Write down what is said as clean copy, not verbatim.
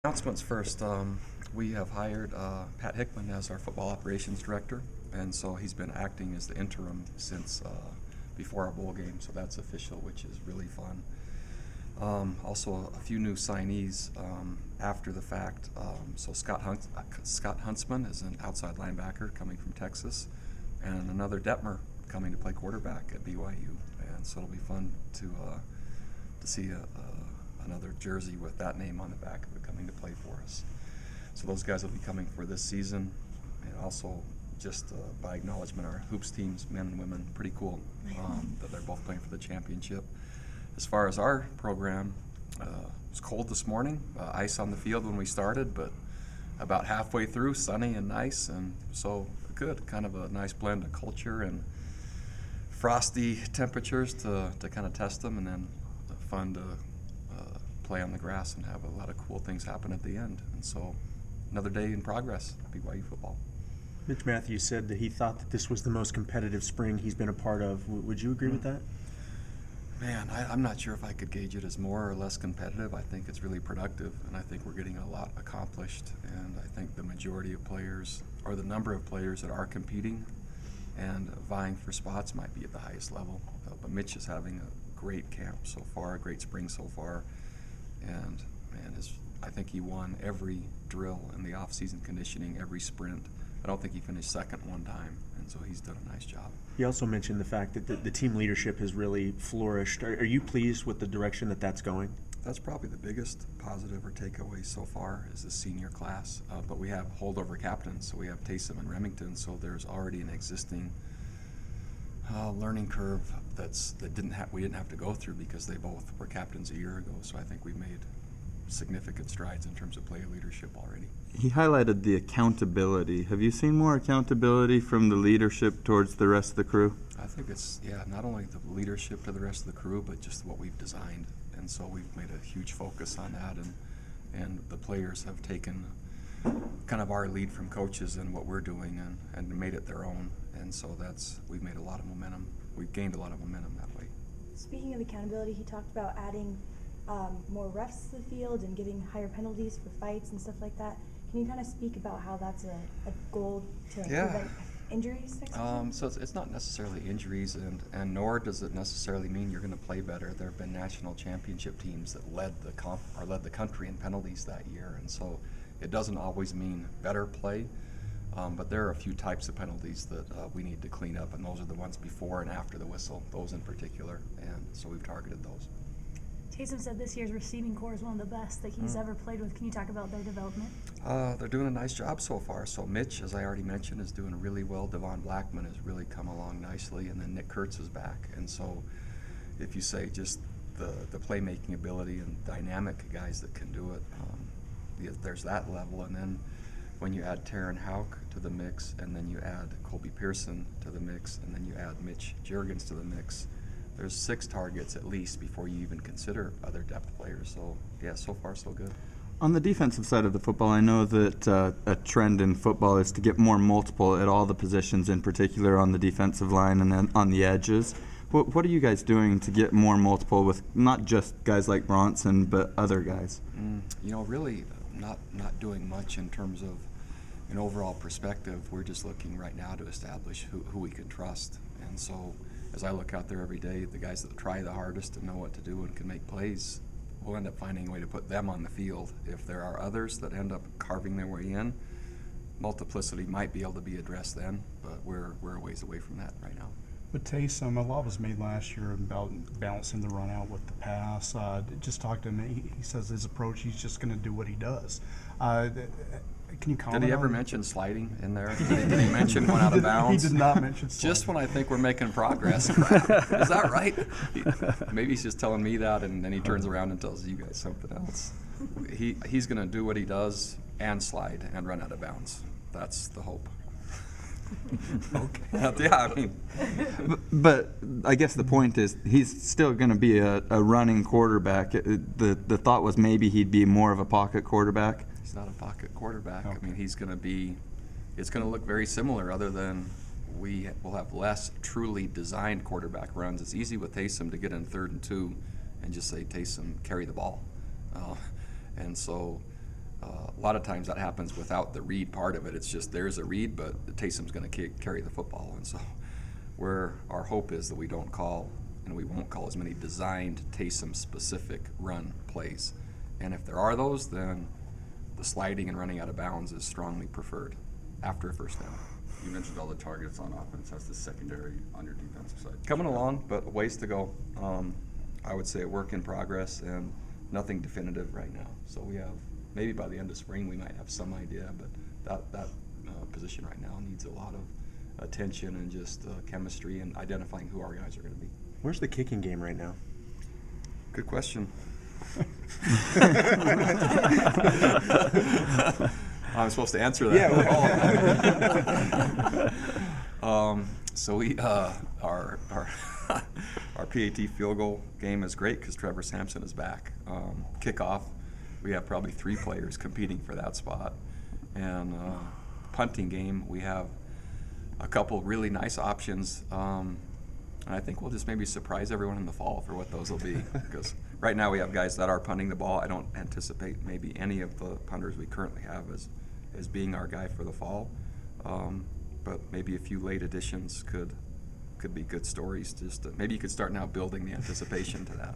Announcements first. We have hired Pat Hickman as our football operations director, and so he's been acting as the interim since before our bowl game, so that's official, which is really fun. Also, a few new signees after the fact. So Scott Huntsman is an outside linebacker coming from Texas, and another Detmer coming to play quarterback at BYU, and so it'll be fun to see another jersey with that name on the back of it coming to play for us. So those guys will be coming for this season, and also just by acknowledgement, our hoops teams, men and women, pretty cool that they're both playing for the championship. As far as our program, it was cold this morning, ice on the field when we started, but about halfway through, sunny and nice, and so good, kind of a nice blend of culture and frosty temperatures to kind of test them, and then fun to play on the grass and have a lot of cool things happen at the end. And so another day in progress, BYU football. Mitch Matthews said that he thought that this was the most competitive spring he's been a part of. Would you agree with that? Man, I'm not sure if I could gauge it as more or less competitive. I think it's really productive, and I think we're getting a lot accomplished. And I think the majority of players, or the number of players that are competing and vying for spots, might be at the highest level. But Mitch is having a great camp so far, a great spring so far. And man, I think he won every drill in the off-season conditioning, every sprint. I don't think he finished second one time, and so he's done a nice job. He also mentioned the fact that the team leadership has really flourished. Are you pleased with the direction that that's going? That's probably the biggest positive or takeaway so far is the senior class. But we have holdover captains, so we have Taysom and Remington, so there's already an existing learning curve we didn't have to go through because they both were captains a year ago. So I think we've made significant strides in terms of player leadership already. He highlighted the accountability. Have you seen more accountability from the leadership towards the rest of the crew? I think it's, not only the leadership to the rest of the crew, but just what we've designed. And so we've made a huge focus on that, and the players have taken kind of our lead from coaches and what we're doing and made it their own. And so we've made a lot of momentum. We've gained a lot of momentum that way. Speaking of accountability, he talked about adding more refs to the field and giving higher penalties for fights and stuff like that. Can you kind of speak about how that's a goal to prevent injuries? So it's not necessarily injuries, and nor does it necessarily mean you're going to play better. There have been national championship teams that led the country in penalties that year, and so it doesn't always mean better play. But there are a few types of penalties that we need to clean up, and those are the ones before and after the whistle, those in particular, and so we've targeted those. Taysom said this year's receiving core is one of the best that he's ever played with. Can you talk about their development? They're doing a nice job so far. So Mitch, as I already mentioned, is doing really well. Devon Blackman has really come along nicely, and then Nick Kurtz is back. And so if you say just the playmaking ability and dynamic guys that can do it, there's that level, and then when you add Taryn Hauk to the mix, and then you add Colby Pearson to the mix, and then you add Mitch Juergens to the mix, there's 6 targets at least before you even consider other depth players. So, yeah, so far so good. On the defensive side of the football, I know that a trend in football is to get more multiple at all the positions, in particular on the defensive line and then on the edges. What are you guys doing to get more multiple with not just guys like Bronson, but other guys? Really not doing much in terms of an overall perspective. We're just looking right now to establish who we can trust. And so as I look out there every day, the guys that try the hardest and know what to do and can make plays, we'll end up finding a way to put them on the field. If there are others that end up carving their way in, multiplicity might be able to be addressed then, but we're a ways away from that right now. With Taysom, a lot was made last year about balancing the run out with the pass. Just talk to him. He says his approach, he's just going to do what he does. Can you comment? Did he ever mention sliding in there? Did he mention one out of bounds? He did not mention sliding. Just when I think we're making progress. Is that right? Maybe he's just telling me that, and then he turns around and tells you guys something else. He's going to do what he does and slide and run out of bounds. That's the hope. Okay. Yeah, I mean. But I guess the point is he's still going to be a running quarterback. The thought was maybe he'd be more of a pocket quarterback. He's not a pocket quarterback. Okay. I mean, it's going to look very similar, other than we will have less truly designed quarterback runs. It's easy with Taysom to get in 3rd and 2 and just say, Taysom, carry the ball. And so a lot of times that happens without the read part of it. It's just there's a read, but Taysom's going to carry the football. And so our hope is that we don't call, and we won't call as many designed Taysom-specific run plays. And if there are those, then the sliding and running out of bounds is strongly preferred after a first down. You mentioned all the targets on offense. How's the secondary on your defensive side? Coming along, but a ways to go. I would say a work in progress and nothing definitive right now. So we have, maybe by the end of spring we might have some idea, but that position right now needs a lot of attention and just chemistry and identifying who our guys are going to be. Where's the kicking game right now? Good question. I'm supposed to answer that. So we our our PAT field goal game is great because Trevor Sampson is back. Kickoff, we have probably 3 players competing for that spot, and punting game we have a couple really nice options. And I think we'll just maybe surprise everyone in the fall for what those will be. Because right now we have guys that are punting the ball. I don't anticipate maybe any of the punters we currently have as being our guy for the fall. But maybe a few late additions could be good stories. Just maybe you could start now building the anticipation to that.